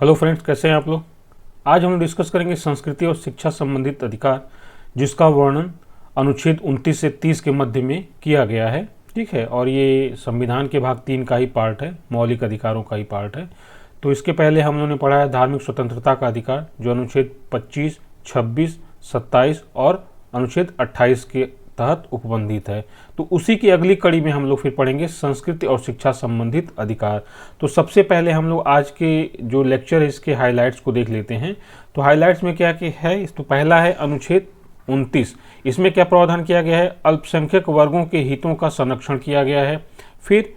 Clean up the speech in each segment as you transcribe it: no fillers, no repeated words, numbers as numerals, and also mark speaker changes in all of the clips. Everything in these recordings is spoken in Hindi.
Speaker 1: हेलो फ्रेंड्स, कैसे हैं आप लोग। आज हम डिस्कस करेंगे संस्कृति और शिक्षा संबंधित अधिकार, जिसका वर्णन अनुच्छेद 29 से 30 के मध्य में किया गया है। ठीक है, और ये संविधान के भाग 3 का ही पार्ट है, मौलिक अधिकारों का ही पार्ट है। तो इसके पहले हम लोगों ने पढ़ा है धार्मिक स्वतंत्रता का अधिकार, जो अनुच्छेद 25, 26, 27 और अनुच्छेद 28 के तहत उपबंधित है। तो उसी की अगली कड़ी में हम लोग फिर पढ़ेंगे संस्कृति और शिक्षा संबंधित अधिकार। तो सबसे पहले हम लोग आज के जो लेक्चर है इसके हाइलाइट्स को देख लेते हैं। तो हाइलाइट्स में क्या क्या है, तो पहला है अनुच्छेद 29। इसमें क्या प्रावधान किया गया है, अल्पसंख्यक वर्गों के हितों का संरक्षण किया गया है। फिर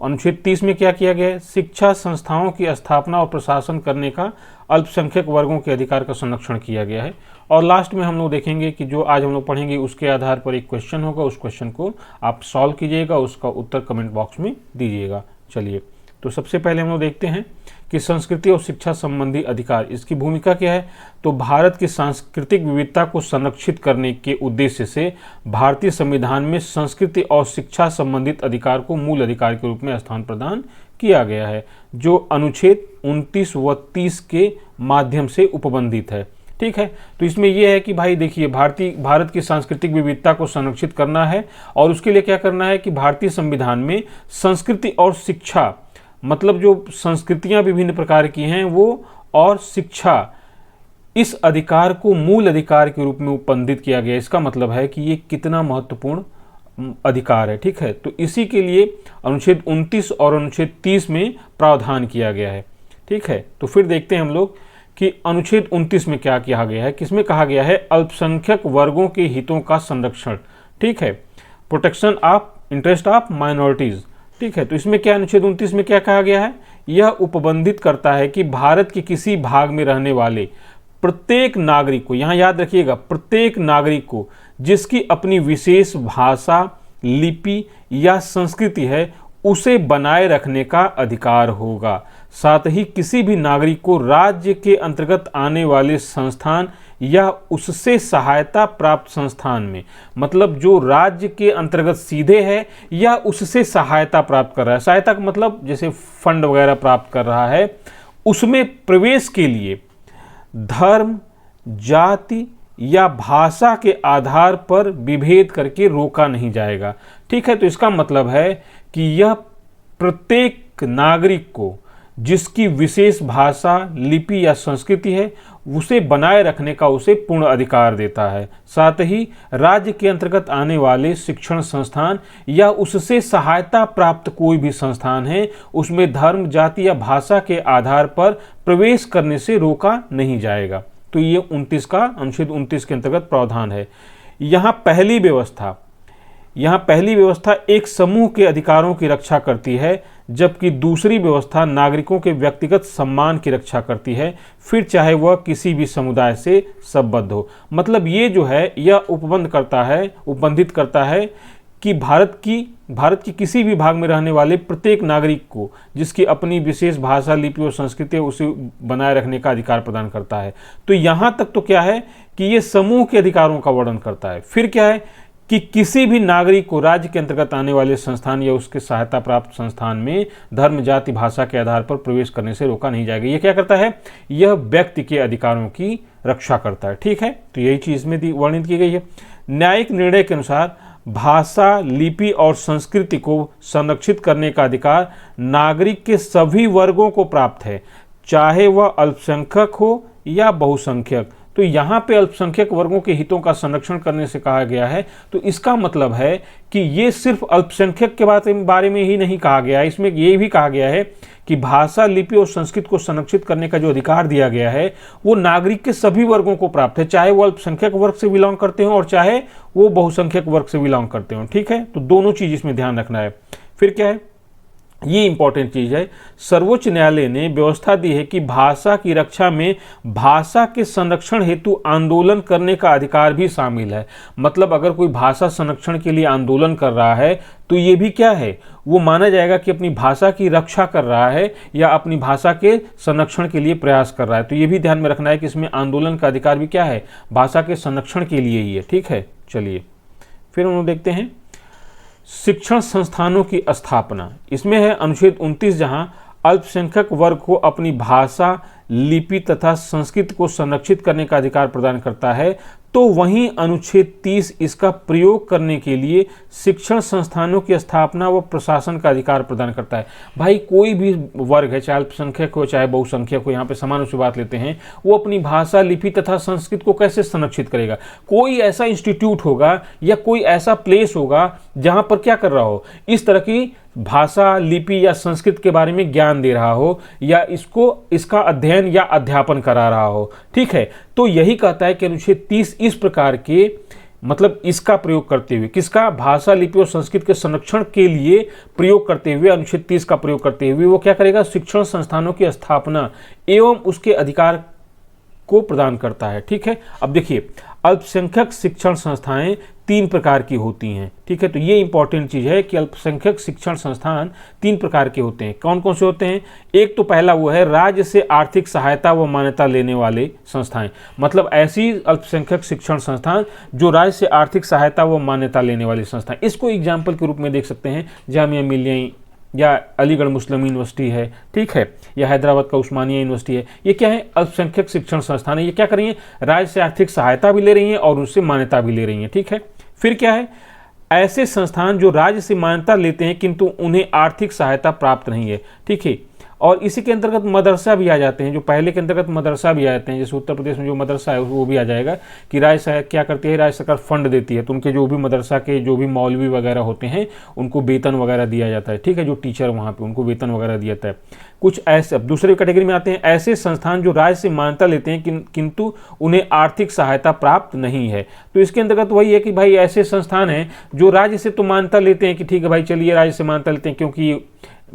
Speaker 1: अनुच्छेद 30 में क्या किया गया है, शिक्षा संस्थाओं की स्थापना और प्रशासन करने का अल्पसंख्यक वर्गों के अधिकार का संरक्षण किया गया है। और लास्ट में हम लोग देखेंगे कि जो आज हम लोग पढ़ेंगे उसके आधार पर एक क्वेश्चन होगा, उस क्वेश्चन को आप सॉल्व कीजिएगा, उसका उत्तर कमेंट बॉक्स में दीजिएगा। चलिए, तो सबसे पहले हम लोग देखते हैं कि संस्कृति और शिक्षा संबंधी अधिकार, इसकी भूमिका क्या है। तो भारत की सांस्कृतिक विविधता को संरक्षित करने के उद्देश्य से भारतीय संविधान में संस्कृति और शिक्षा संबंधित अधिकार को मूल अधिकार के रूप में स्थान प्रदान किया गया है, जो अनुच्छेद 29 व 30 के माध्यम से उपबंधित है। ठीक है, तो इसमें यह है कि भाई देखिए, भारत की सांस्कृतिक विविधता को संरक्षित करना है और उसके लिए क्या करना है कि भारतीय संविधान में संस्कृति और शिक्षा, मतलब जो संस्कृतियां विभिन्न प्रकार की हैं वो, और शिक्षा, इस अधिकार को मूल अधिकार के रूप में उपबंधित किया गया। इसका मतलब है कि ये कितना महत्वपूर्ण अधिकार है। ठीक है, तो इसी के लिए अनुच्छेद 29 और अनुच्छेद 30 में प्रावधान किया गया है। ठीक है, तो फिर देखते हैं हम लोग कि अनुच्छेद 29 में क्या किया गया है। किसमें कहा गया है, अल्पसंख्यक वर्गों के हितों का संरक्षण। ठीक है, protection of interest of minorities. ठीक है, तो इसमें क्या, अनुच्छेद 29 में क्या कहा गया है, यह उपबंधित करता है कि भारत के किसी भाग में रहने वाले प्रत्येक नागरिक को, यहां याद रखिएगा, प्रत्येक नागरिक को जिसकी अपनी विशेष भाषा, लिपि या संस्कृति है, उसे बनाए रखने का अधिकार होगा। साथ ही किसी भी नागरिक को राज्य के अंतर्गत आने वाले संस्थान या उससे सहायता प्राप्त संस्थान में, मतलब जो राज्य के अंतर्गत सीधे है या उससे सहायता प्राप्त कर रहा है, सहायता का मतलब जैसे फंड वगैरह प्राप्त कर रहा है, उसमें प्रवेश के लिए धर्म, जाति या भाषा के आधार पर विभेद करके रोका नहीं जाएगा। ठीक है, तो इसका मतलब है कि यह प्रत्येक नागरिक को जिसकी विशेष भाषा, लिपि या संस्कृति है, उसे बनाए रखने का उसे पूर्ण अधिकार देता है। साथ ही राज्य के अंतर्गत आने वाले शिक्षण संस्थान या उससे सहायता प्राप्त कोई भी संस्थान है, उसमें धर्म, जाति या भाषा के आधार पर प्रवेश करने से रोका नहीं जाएगा। तो ये 29 का, अनुच्छेद 29 के अंतर्गत प्रावधान है। यहाँ पहली व्यवस्था एक समूह के अधिकारों की रक्षा करती है, जबकि दूसरी व्यवस्था नागरिकों के व्यक्तिगत सम्मान की रक्षा करती है, फिर चाहे वह किसी भी समुदाय से संबद्ध हो। मतलब ये जो है, यह उपबंधित करता है कि भारत की किसी भी भाग में रहने वाले प्रत्येक नागरिक को जिसकी अपनी विशेष भाषा, लिपि और संस्कृति है, उसे बनाए रखने का अधिकार प्रदान करता है। तो यहाँ तक तो क्या है कि ये समूह के अधिकारों का वर्णन करता है। फिर क्या है कि किसी भी नागरिक को राज्य के अंतर्गत आने वाले संस्थान या उसके सहायता प्राप्त संस्थान में धर्म, जाति, भाषा के आधार पर प्रवेश करने से रोका नहीं जाएगा। ये क्या करता है, यह व्यक्ति के अधिकारों की रक्षा करता है। ठीक है, तो यही चीज में वर्णित की गई है। न्यायिक निर्णय के अनुसार भाषा, लिपि और संस्कृति को संरक्षित करने का अधिकार नागरिक के सभी वर्गों को प्राप्त है, चाहे वह अल्पसंख्यक हो या बहुसंख्यक। तो यहाँ पे अल्पसंख्यक वर्गों के हितों का संरक्षण करने से कहा गया है। तो इसका मतलब है कि ये सिर्फ अल्पसंख्यक के बारे में ही नहीं कहा गया है, इसमें ये भी कहा गया है कि भाषा, लिपि और संस्कृति को संरक्षित करने का जो अधिकार दिया गया है वो नागरिक के सभी वर्गों को प्राप्त है, चाहे वो अल्पसंख्यक वर्ग से बिलोंग करते हो और चाहे वो बहुसंख्यक वर्ग से बिलोंग करते हो। ठीक है, तो दोनों चीज इसमें ध्यान रखना है। फिर क्या है, ये इंपॉर्टेंट चीज है, सर्वोच्च न्यायालय ने व्यवस्था दी है कि भाषा की रक्षा में भाषा के संरक्षण हेतु आंदोलन करने का अधिकार भी शामिल है। मतलब अगर कोई भाषा संरक्षण के लिए आंदोलन कर रहा है तो ये भी क्या है, वो माना जाएगा कि अपनी भाषा की रक्षा कर रहा है या अपनी भाषा के संरक्षण के लिए प्रयास कर रहा है। तो ये भी ध्यान में रखना है कि इसमें आंदोलन का अधिकार भी क्या है, भाषा के संरक्षण के लिए ही है। ठीक है, चलिए फिर हम देखते हैं शिक्षण संस्थानों की स्थापना। इसमें है अनुच्छेद 29, जहां अल्पसंख्यक वर्ग को अपनी भाषा, लिपि तथा संस्कृति को संरक्षित करने का अधिकार प्रदान करता है, तो वहीं अनुच्छेद 30 इसका प्रयोग करने के लिए शिक्षण संस्थानों की स्थापना व प्रशासन का अधिकार प्रदान करता है। भाई कोई भी वर्ग है, चाहे अल्पसंख्यक हो चाहे बहुसंख्यक हो, यहाँ पे समान सी बात लेते हैं, वो अपनी भाषा, लिपि तथा संस्कृति को कैसे संरक्षित करेगा? कोई ऐसा इंस्टीट्यूट होगा या कोई ऐसा प्लेस होगा जहाँ पर क्या कर रहा हो, इस तरह की भाषा, लिपि या संस्कृत के बारे में ज्ञान दे रहा हो या इसका अध्ययन या अध्यापन करा रहा हो। ठीक है, तो यही कहता है कि अनुच्छेद 30 इस प्रकार के मतलब इसका प्रयोग करते हुए, किसका? भाषा, लिपि और संस्कृत के संरक्षण के लिए प्रयोग करते हुए, अनुच्छेद 30 का प्रयोग करते हुए वो क्या करेगा? शिक्षण संस्थानों की स्थापना एवं उसके अधिकार को प्रदान करता है। ठीक है, अब देखिए अल्पसंख्यक शिक्षण संस्थाएं 3 प्रकार की होती हैं। ठीक है, तो ये इंपॉर्टेंट चीज है कि अल्पसंख्यक शिक्षण संस्थान 3 प्रकार के होते हैं। कौन कौन से होते हैं? एक तो पहला वो है राज्य से आर्थिक सहायता व मान्यता लेने वाले संस्थाएं, मतलब ऐसी अल्पसंख्यक शिक्षण संस्थान जो राज्य से आर्थिक सहायता व मान्यता लेने वाली संस्थाएं। इसको एग्जाम्पल के रूप में देख सकते हैं, जामिया मिलिया या अलीगढ़ मुस्लिम यूनिवर्सिटी है, ठीक है, या हैदराबाद का उस्मानिया यूनिवर्सिटी है। ये क्या है? अल्पसंख्यक शिक्षण संस्थान है। ये क्या कर रही है? राज्य से आर्थिक सहायता भी ले रही हैं और उससे मान्यता भी ले रही हैं। ठीक है, फिर क्या है? ऐसे संस्थान जो राज्य से मान्यता लेते हैं किंतु उन्हें आर्थिक सहायता प्राप्त नहीं है। ठीक है, और इसी के अंतर्गत मदरसा भी आ जाते हैं, जो पहले के अंतर्गत मदरसा भी आ जाते हैं। जैसे उत्तर प्रदेश में जो मदरसा है वो भी आ जाएगा कि राज्य क्या करती है? राज्य सरकार फंड देती है, तो उनके जो भी मदरसा के जो भी मौलवी वगैरह होते हैं उनको वेतन वगैरह दिया जाता है। ठीक है, जो टीचर वहाँ पे उनको वेतन वगैरह दिया जाता है। कुछ ऐसे, अब दूसरे कैटेगरी में आते हैं ऐसे संस्थान जो राज्य से मान्यता लेते हैं किंतु उन्हें आर्थिक सहायता प्राप्त नहीं है। तो इसके अंतर्गत वही है कि भाई ऐसे संस्थान हैं जो राज्य से तो मान्यता लेते हैं कि ठीक है भाई चलिए राज्य से मान्यता लेते हैं, क्योंकि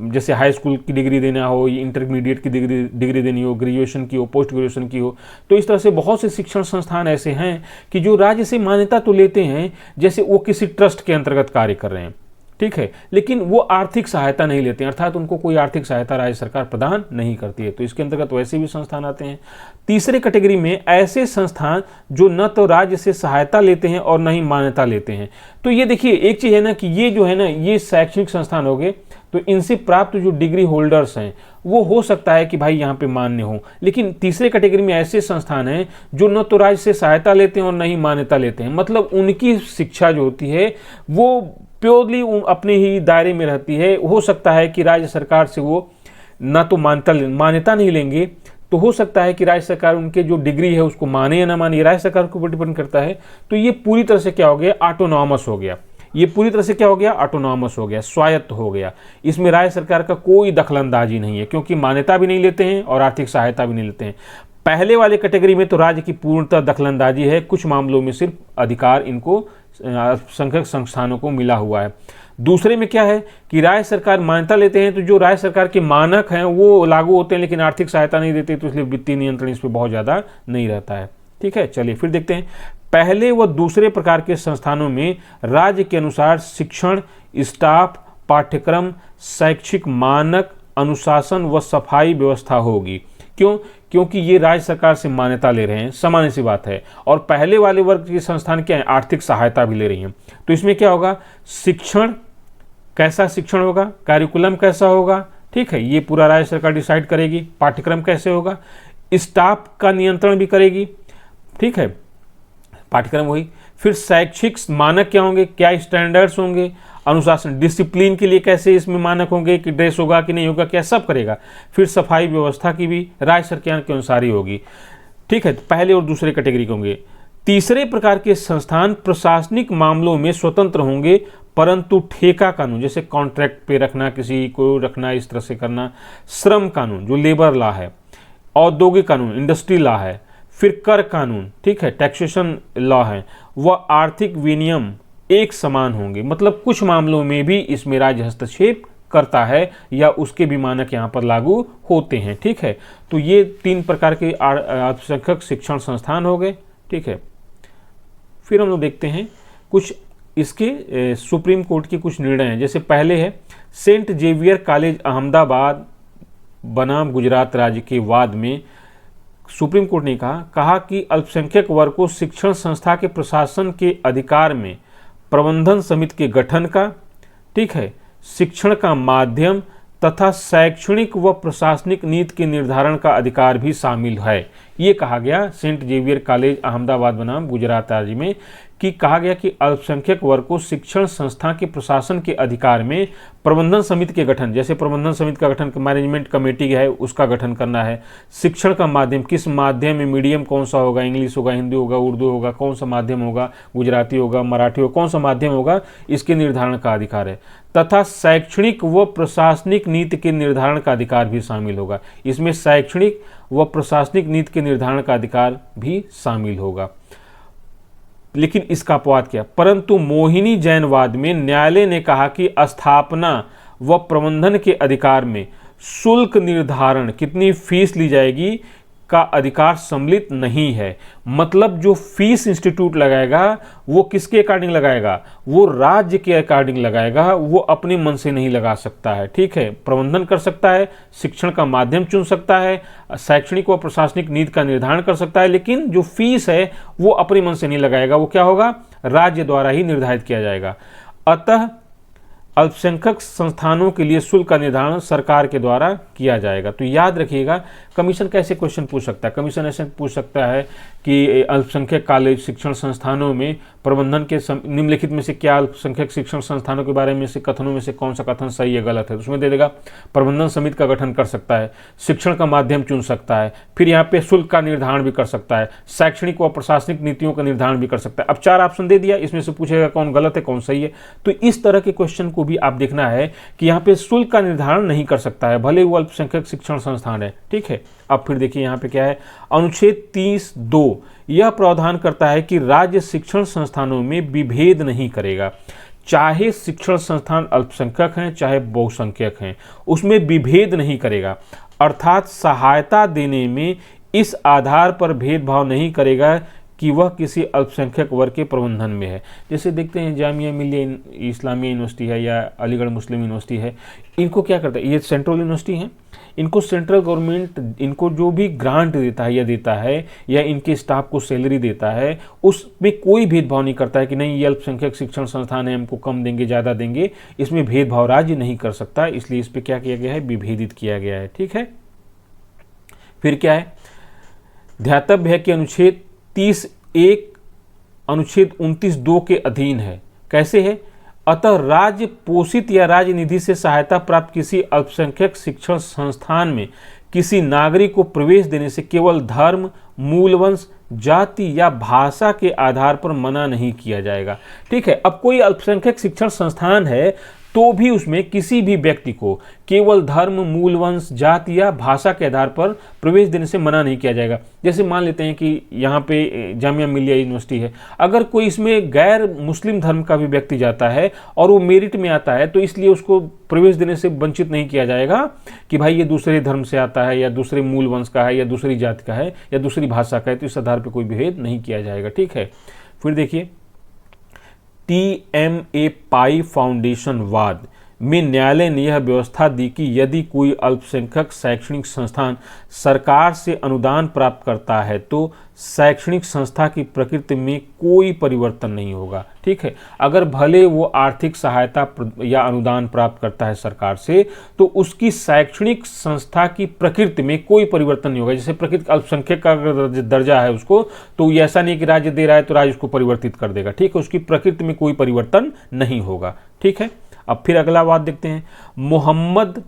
Speaker 1: जैसे हाई स्कूल की डिग्री देना हो, इंटरमीडिएट की डिग्री देनी हो, ग्रेजुएशन की हो, पोस्ट ग्रेजुएशन की हो, तो इस तरह से बहुत से शिक्षण संस्थान ऐसे हैं कि जो राज्य से मान्यता तो लेते हैं, जैसे वो किसी ट्रस्ट के अंतर्गत कार्य कर रहे हैं। ठीक है, लेकिन वो आर्थिक सहायता नहीं लेते हैं, अर्थात उनको कोई आर्थिक सहायता राज्य सरकार प्रदान नहीं करती है। तो इसके अंतर्गत वैसे भी संस्थान आते हैं। तीसरे कैटेगरी में ऐसे संस्थान जो न तो राज्य से सहायता लेते हैं और न ही मान्यता लेते हैं। तो ये देखिए एक चीज़ है ना कि ये जो है ना ये शैक्षणिक संस्थान हो गए, तो इनसे प्राप्त जो डिग्री होल्डर्स हैं वो हो सकता है कि भाई यहाँ पे मान्य हो, लेकिन तीसरे कैटेगरी में ऐसे संस्थान हैं जो न तो राज्य से सहायता लेते हैं और न ही मान्यता लेते हैं। मतलब उनकी शिक्षा जो होती है वो प्योरली अपने ही दायरे में रहती है। हो सकता है कि राज्य सरकार से वो ना तो मान्यता नहीं लेंगे, तो हो सकता है कि राज्य सरकार उनके जो डिग्री है उसको माने या ना माने, राज्य सरकार के ऊपर डिपेंड करता है। तो ये पूरी तरह से क्या हो गया? ऑटोनॉमस हो गया। ये पूरी तरह से क्या हो गया? ऑटोनॉमस हो गया, स्वायत्त हो गया। इसमें राज्य सरकार का कोई दखलंदाजी नहीं है, क्योंकि मान्यता भी नहीं लेते हैं और आर्थिक सहायता भी नहीं लेते हैं। पहले वाले कैटेगरी में तो राज्य की पूर्णतः दखलंदाजी है, कुछ मामलों में सिर्फ अधिकार इनको अल्पसंख्यक संस्थानों को मिला हुआ है। दूसरे में क्या है कि राज्य सरकार मान्यता लेते हैं, तो जो राज्य सरकार के मानक हैं वो लागू होते हैं, लेकिन आर्थिक सहायता नहीं देते, तो इसलिए वित्तीय नियंत्रण इस पर बहुत ज़्यादा नहीं रहता है। ठीक है, चलिए फिर देखते हैं। पहले व दूसरे प्रकार के संस्थानों में राज्य के अनुसार शिक्षण, स्टाफ, पाठ्यक्रम, शैक्षिक मानक, अनुशासन व सफाई व्यवस्था होगी। क्यों? क्योंकि ये राज्य सरकार से मान्यता ले रहे हैं, सामान्य सी बात है। और पहले वाले वर्ग के संस्थान क्या है? आर्थिक सहायता भी ले रही हैं। तो इसमें क्या होगा? शिक्षण, कैसा शिक्षण होगा, कैरिकुलम कैसा होगा, ठीक है, ये पूरा राज्य सरकार डिसाइड करेगी। पाठ्यक्रम कैसे होगा, स्टाफ का नियंत्रण भी करेगी, ठीक है, पाठ्यक्रम वही। फिर शैक्षिक मानक क्या होंगे, क्या स्टैंडर्ड्स होंगे, अनुशासन डिसिप्लिन के लिए कैसे इसमें मानक होंगे कि ड्रेस होगा कि नहीं होगा, क्या सब करेगा। फिर सफाई व्यवस्था की भी राज्य सरकार के अनुसार ही होगी, ठीक है। पहले और दूसरे कैटेगरी के होंगे। तीसरे प्रकार के संस्थान प्रशासनिक मामलों में स्वतंत्र होंगे, परंतु ठेका कानून जैसे कॉन्ट्रैक्ट पे रखना, किसी को रखना, इस तरह से करना, श्रम कानून जो लेबर लॉ है, औद्योगिक कानून इंडस्ट्री लॉ है, फिर कर कानून, ठीक है, टैक्सेशन लॉ है, वह आर्थिक विनियम एक समान होंगे। मतलब कुछ मामलों में भी इसमें राज्य हस्तक्षेप करता है या उसके भी मानक यहाँ पर लागू होते हैं, ठीक है। तो ये 3 प्रकार के अल्पसंख्यक शिक्षण संस्थान हो गए, ठीक है। फिर हम लोग देखते हैं कुछ इसके सुप्रीम कोर्ट के कुछ निर्णय हैं। जैसे पहले है सेंट जेवियर कॉलेज अहमदाबाद बनाम गुजरात राज्य के वाद में सुप्रीम कोर्ट ने कहा कि अल्पसंख्यक वर्ग को शिक्षण संस्था के प्रशासन के अधिकार में प्रबंधन समिति के गठन का, ठीक है, शिक्षण का माध्यम तथा शैक्षणिक व प्रशासनिक नीति के निर्धारण का अधिकार भी शामिल है। ये कहा गया सेंट जेवियर कॉलेज अहमदाबाद बनाम गुजरात राज्य में कि कहा गया कि अल्पसंख्यक वर्ग को शिक्षण संस्था के प्रशासन के अधिकार में प्रबंधन समिति के गठन, जैसे प्रबंधन समिति का गठन मैनेजमेंट कमेटी है उसका गठन करना है। शिक्षण का माध्यम, किस माध्यम में, मीडियम कौन सा होगा, इंग्लिश होगा, हिंदी होगा, उर्दू होगा, कौन सा माध्यम होगा, गुजराती होगा, मराठी होगा, कौन सा माध्यम होगा, इसके निर्धारण का अधिकार है। तथा शैक्षणिक व प्रशासनिक नीति के निर्धारण का अधिकार भी शामिल होगा। इसमें शैक्षणिक व प्रशासनिक नीति के निर्धारण का अधिकार भी शामिल होगा। लेकिन इसका अपवाद क्या? परंतु मोहिनी जैनवाद में न्यायालय ने कहा कि स्थापना व प्रबंधन के अधिकार में शुल्क निर्धारण, कितनी फीस ली जाएगी, का अधिकार सम्मिलित नहीं है। मतलब जो फीस इंस्टीट्यूट लगाएगा वो किसके अकॉर्डिंग लगाएगा? वो राज्य के अकॉर्डिंग लगाएगा, वो अपने मन से नहीं लगा सकता है। ठीक है, प्रबंधन कर सकता है, शिक्षण का माध्यम चुन सकता है, शैक्षणिक व प्रशासनिक नीति का निर्धारण कर सकता है, लेकिन जो फीस है वो अपने मन से नहीं लगाएगा, वो क्या होगा? राज्य द्वारा ही निर्धारित किया जाएगा। अतः अल्पसंख्यक संस्थानों के लिए शुल्क का निर्धारण सरकार के द्वारा किया जाएगा। तो याद रखिएगा, कमीशन कैसे क्वेश्चन पूछ सकता है? कमीशन ऐसे पूछ सकता है कि अल्पसंख्यक कॉलेज शिक्षण संस्थानों में प्रबंधन के निम्नलिखित में से क्या अल्पसंख्यक शिक्षण संस्थानों के बारे में से कथनों में से कौन सा कथन सही है, गलत है? तो उसमें दे देगा प्रबंधन समिति का गठन कर सकता है, शिक्षण का माध्यम चुन सकता है, फिर यहाँ पे शुल्क का निर्धारण भी कर सकता है, शैक्षणिक व प्रशासनिक नीतियों का निर्धारण भी कर सकता है। अब 4 ऑप्शन दे दिया, इसमें से पूछेगा कौन गलत है कौन सही है। तो इस तरह के क्वेश्चन को भी आप देखना है कि यहाँ पे शुल्क का निर्धारण नहीं कर सकता है, भले वो अल्पसंख्यक शिक्षण संस्थान है। ठीक है, अब फिर देखिए यहाँ पे क्या है, अनुच्छेद 30(2) यह प्रावधान करता है कि राज्य शिक्षण संस्थानों में विभेद नहीं करेगा, चाहे शिक्षण संस्थान अल्पसंख्यक हैं चाहे बहुसंख्यक हैं, उसमें विभेद नहीं करेगा। अर्थात सहायता देने में इस आधार पर भेदभाव नहीं करेगा कि वह किसी अल्पसंख्यक वर्ग के प्रबंधन में है। जैसे देखते हैं जामिया मिलिया इस्लामिया यूनिवर्सिटी है या अलीगढ़ मुस्लिम यूनिवर्सिटी है, इनको क्या करता है, ये सेंट्रल यूनिवर्सिटी है, इनको सेंट्रल गवर्नमेंट इनको जो भी ग्रांट देता है या इनके स्टाफ को सैलरी देता है, उसमें कोई भेदभाव नहीं करता है कि नहीं ये अल्पसंख्यक शिक्षण संस्थान है, हमको कम देंगे ज़्यादा देंगे। इसमें भेदभाव राज्य नहीं कर सकता, इसलिए इस पर क्या किया गया है, विभेदित किया गया है। ठीक है, फिर क्या है, ध्यातव्य है कि अनुच्छेद 30(1) अनुच्छेद 29(2) के अधीन है। कैसे है? अतः राज्य पोषित या राज्य निधि से सहायता प्राप्त किसी अल्पसंख्यक शिक्षण संस्थान में किसी नागरिक को प्रवेश देने से केवल धर्म, मूलवंश, जाति या भाषा के आधार पर मना नहीं किया जाएगा। ठीक है, अब कोई अल्पसंख्यक शिक्षण संस्थान है तो भी उसमें किसी भी व्यक्ति को केवल धर्म, मूलवंश, जाति या भाषा के आधार पर प्रवेश देने से मना नहीं किया जाएगा। जैसे मान लेते हैं कि यहाँ पे जामिया मिलिया यूनिवर्सिटी है, अगर कोई इसमें गैर मुस्लिम धर्म का भी व्यक्ति जाता है और वो मेरिट में आता है तो इसलिए उसको प्रवेश देने से वंचित नहीं किया जाएगा कि भाई ये दूसरे धर्म से आता है या दूसरे मूल वंश का है या दूसरी जाति का है या दूसरी भाषा का है, तो इस आधार पर कोई भेद नहीं किया जाएगा। ठीक है, फिर देखिए TMA पाई फाउंडेशन वाद में न्यायालय ने यह व्यवस्था दी कि यदि कोई अल्पसंख्यक शैक्षणिक संस्थान सरकार से अनुदान प्राप्त करता है तो शैक्षणिक संस्था की प्रकृति में कोई परिवर्तन नहीं होगा। ठीक है, अगर भले वो आर्थिक सहायता या अनुदान प्राप्त करता है सरकार से तो उसकी शैक्षणिक संस्था की प्रकृति में कोई परिवर्तन नहीं होगा। जैसे प्रकृति अल्पसंख्यक का अगर दर्जा है उसको, तो ऐसा नहीं कि राज्य दे रहा है तो राज्य उसको परिवर्तित कर देगा। ठीक है, उसकी प्रकृति में कोई परिवर्तन नहीं होगा। ठीक है, अब फिर अगला वाद देखते हैं, मोहम्मद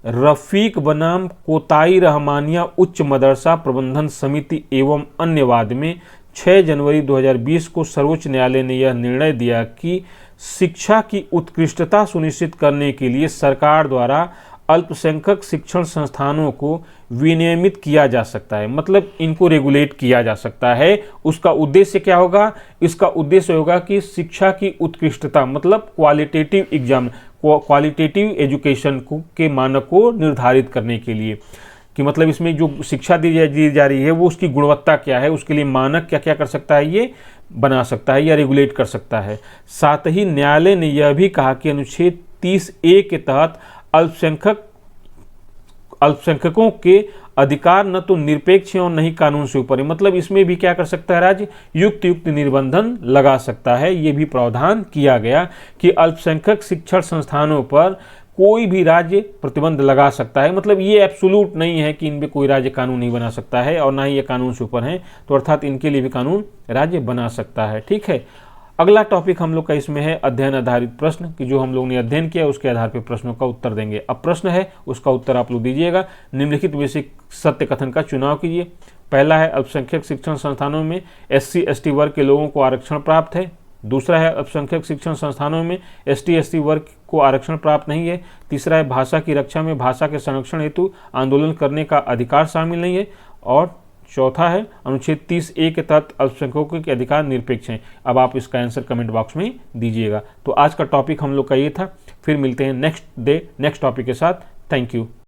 Speaker 1: रफीक बनाम कोताई रहमानिया उच्च मदरसा प्रबंधन समिति एवं अन्य वाद में 6 जनवरी 2020 को सर्वोच्च न्यायालय ने यह निर्णय दिया कि शिक्षा की उत्कृष्टता सुनिश्चित करने के लिए सरकार द्वारा अल्पसंख्यक शिक्षण संस्थानों को विनियमित किया जा सकता है, मतलब इनको रेगुलेट किया जा सकता है। उसका उद्देश्य क्या होगा? इसका उद्देश्य होगा कि शिक्षा की उत्कृष्टता, मतलब क्वालिटेटिव एग्जाम, क्वालिटेटिव एजुकेशन के मानक को निर्धारित करने के लिए, कि मतलब इसमें जो शिक्षा दी जा रही है वो उसकी गुणवत्ता क्या है, उसके लिए मानक क्या क्या कर सकता है, ये बना सकता है या रेगुलेट कर सकता है। साथ ही न्यायालय ने यह भी कहा कि अनुच्छेद 30(a) के तहत अल्पसंख्यकों के अधिकार न तो निरपेक्ष और नहीं कानून से ऊपर है, मतलब इसमें भी क्या कर सकता है राज्य, युक्त निर्बंधन लगा सकता है। ये भी प्रावधान किया गया कि अल्पसंख्यक शिक्षण संस्थानों पर कोई भी राज्य प्रतिबंध लगा सकता है, मतलब ये एब्सोल्यूट नहीं है कि इन पे कोई राज्य कानून नहीं बना सकता है और ना ही ये कानून से ऊपर हैं, तो अर्थात इनके लिए भी कानून राज्य बना सकता है। ठीक है, अगला टॉपिक हम लोग का इसमें है अध्ययन आधारित प्रश्न, कि जो हम लोग ने अध्ययन किया उसके आधार पर प्रश्नों का उत्तर देंगे। अब प्रश्न है, उसका उत्तर आप लोग दीजिएगा। निम्नलिखित बेसिक सत्य कथन का चुनाव कीजिए। पहला है अल्पसंख्यक शिक्षण संस्थानों में SC/ST वर्ग के लोगों को आरक्षण प्राप्त है। दूसरा है अल्पसंख्यक शिक्षण संस्थानों में ST/SC वर्ग को आरक्षण प्राप्त नहीं है। तीसरा है भाषा की रक्षा में भाषा के संरक्षण हेतु आंदोलन करने का अधिकार शामिल नहीं है। और चौथा है अनुच्छेद 30A के तहत अल्पसंख्यकों के अधिकार निरपेक्ष हैं। अब आप इसका आंसर कमेंट बॉक्स में दीजिएगा। तो आज का टॉपिक हम लोग का ये था। फिर मिलते हैं नेक्स्ट टॉपिक के साथ। Thank you.